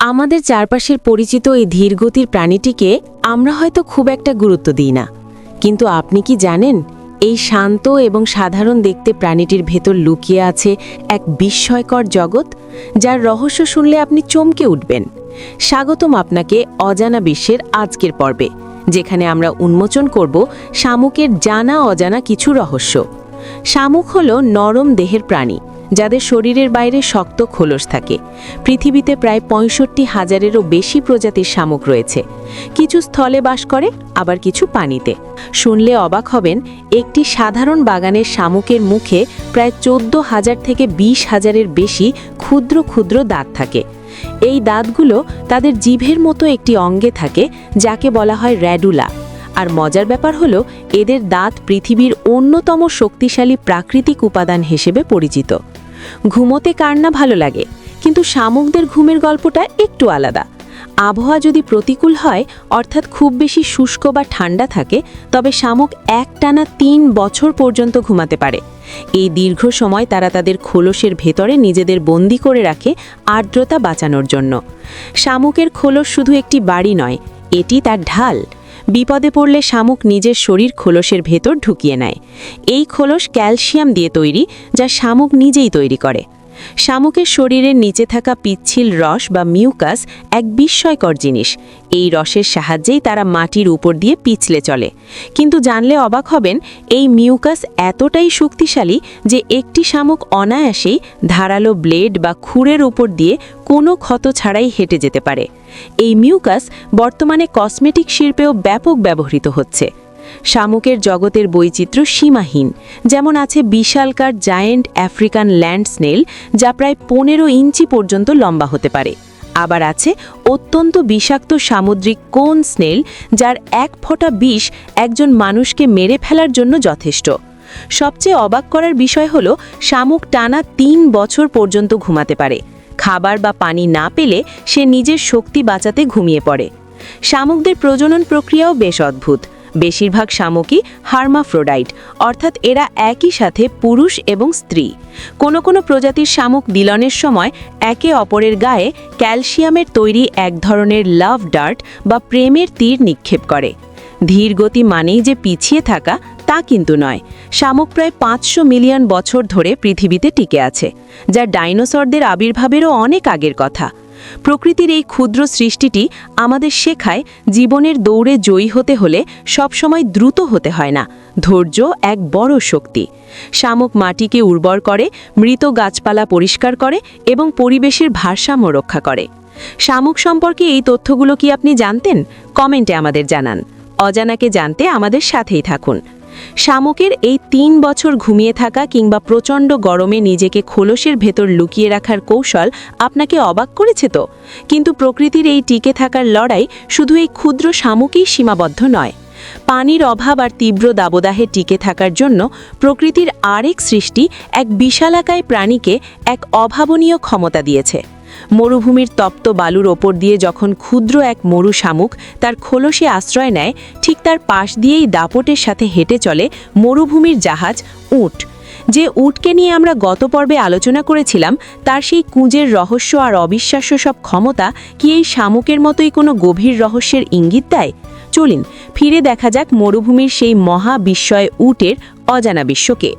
আমাদের চারপাশের পরিচিত এই ধীরগতির প্রাণীটিকে আমরা হয়তো খুব একটা গুরুত্ব দিই না, কিন্তু আপনি কি জানেন এই শান্ত এবং সাধারণ দেখতে প্রাণীটির ভেতর লুকিয়ে আছে এক বিস্ময়কর জগৎ, যার রহস্য শুনলে আপনি চমকে উঠবেন। স্বাগতম আপনাকে অজানা বিশ্বের আজকের পর্বে, যেখানে আমরা উন্মোচন করব শামুকের জানা অজানা কিছু রহস্য। শামুক হলো নরম দেহের প্রাণী, যাদের শরীরের বাইরে শক্ত খোলস থাকে। পৃথিবীতে প্রায় ৬৫,০০০-এরও বেশি প্রজাতির শামুক রয়েছে। কিছু স্থলে বাস করে, আবার কিছু পানিতে। শুনলে অবাক হবেন, একটি সাধারণ বাগানের শামুকের মুখে প্রায় ১৪,০০০ থেকে ২০,০০০-এর বেশি ক্ষুদ্র ক্ষুদ্র দাঁত থাকে। এই দাঁতগুলো তাদের জিভের মতো একটি অঙ্গে থাকে, যাকে বলা হয় র্যাডুলা। আর মজার ব্যাপার হলো, এদের দাঁত পৃথিবীর অন্যতম শক্তিশালী প্রাকৃতিক উপাদান হিসেবে পরিচিত। ঘুমোতে কার না ভালো লাগে, কিন্তু শামুকদের ঘুমের গল্পটা একটু আলাদা। আবহাওয়া যদি প্রতিকূল হয়, অর্থাৎ খুব বেশি শুষ্ক বা ঠান্ডা থাকে, তবে শামুক একটানা ৩ বছর পর্যন্ত ঘুমাতে পারে। এই দীর্ঘ সময় তারা তাদের খোলসের ভেতরে নিজেদের বন্দি করে রাখে আর্দ্রতা বাঁচানোর জন্য। শামুকের খোলস শুধু একটি বাড়ি নয়, এটি তার ঢাল। বিপদে পড়লে শামুক নিজের শরীর খোলসের ভেতর ঢুকিয়ে নেয়। এই খোলস ক্যালসিয়াম দিয়ে তৈরি, যা শামুক নিজেই তৈরি করে। শামুকের শরীরের নিচে থাকা পিচ্ছিল রস বা মিউকাস এক বিস্ময়কর জিনিস। এই রসের সাহায্যেই তারা মাটির উপর দিয়ে পিছলে চলে। কিন্তু জানলে অবাক হবেন, এই মিউকাস এতটাই শক্তিশালী যে একটি শামুক অনায়াসেই ধারালো ব্লেড বা খুরের উপর দিয়ে কোনো ক্ষত ছাড়াই হেঁটে যেতে পারে। এই মিউকাস বর্তমানে কসমেটিক শিল্পেও ব্যাপক ব্যবহৃত হচ্ছে। শামুকের জগতের বৈচিত্র্য সীমাহীন। যেমন আছে বিশালকার জায়েন্ট আফ্রিকান ল্যান্ড স্নেল, যা প্রায় ১৫ ইঞ্চি পর্যন্ত লম্বা হতে পারে। আবার আছে অত্যন্ত বিষাক্ত সামুদ্রিক কোন স্নেল, যার এক ফোঁটা বিষ একজন মানুষকে মেরে ফেলার জন্য যথেষ্ট। সবচেয়ে অবাক করার বিষয় হলো, শামুক টানা ৩ বছর পর্যন্ত ঘুমাতে পারে। খাবার বা পানি না পেলে সে নিজের শক্তি বাঁচাতে ঘুমিয়ে পড়ে। শামুকদের প্রজনন প্রক্রিয়াও বেশ অদ্ভুত। বেশিরভাগ শামুকই হার্মাফ্রোডাইট, অর্থাৎ এরা একই সাথে পুরুষ এবং স্ত্রী। কোনো কোনো প্রজাতির শামুক দিলনের সময় একে অপরের গায়ে ক্যালসিয়ামের তৈরি এক ধরনের লাভ ডার্ট বা প্রেমের তীর নিক্ষেপ করে। ধীর গতি মানেই যে পিছিয়ে থাকা, তা কিন্তু নয়। শামুক প্রায় ৫০০ মিলিয়ন বছর ধরে পৃথিবীতে টিকে আছে, যা ডাইনোসরদের আবির্ভাবেরও অনেক আগের কথা। প্রকৃতির এই ক্ষুদ্র সৃষ্টিটি আমাদের শেখায়, জীবনের দৌড়ে জয়ী হতে হলে সবসময় দ্রুত হতে হয় না, ধৈর্য এক বড় শক্তি। শামুক মাটিকে উর্বর করে, মৃত গাছপালা পরিষ্কার করে এবং পরিবেশের ভারসাম্য রক্ষা করে। শামুক সম্পর্কে এই তথ্যগুলো কি আপনি জানতেন? কমেন্টে আমাদের জানান। অজানাকে জানতে আমাদের সাথেই থাকুন। শামুকের এই ৩ বছর ঘুমিয়ে থাকা কিংবা প্রচণ্ড গরমে নিজেকে খোলসের ভেতর লুকিয়ে রাখার কৌশল আপনাকে অবাক করেছে তো? কিন্তু প্রকৃতির এই টিকে থাকার লড়াই শুধু এই ক্ষুদ্র শামুকেই সীমাবদ্ধ নয়। পানির অভাব আর তীব্র দাবদাহে টিকে থাকার জন্য প্রকৃতির আরেক সৃষ্টি এক বিশালাকায় প্রাণীকে এক অভাবনীয় ক্ষমতা দিয়েছে। মরুভূমির তপ্ত বালুর ওপর দিয়ে যখন ক্ষুদ্র এক মরু শামুক তার খোলসে আশ্রয় নেয়, ঠিক তার পাশ দিয়েই দাপটের সাথে হেঁটে চলে মরুভূমির জাহাজ উট। যে উটকে নিয়ে আমরা গত পর্বে আলোচনা করেছিলাম, তার সেই কুঁজের রহস্য আর অবিশ্বাস্য সব ক্ষমতা কি এই শামুকের মতোই কোনো গভীর রহস্যের ইঙ্গিত দেয়? চলুন ফিরে দেখা যাক মরুভূমির সেই মহা বিস্ময় উটের অজানা বিশ্বকে।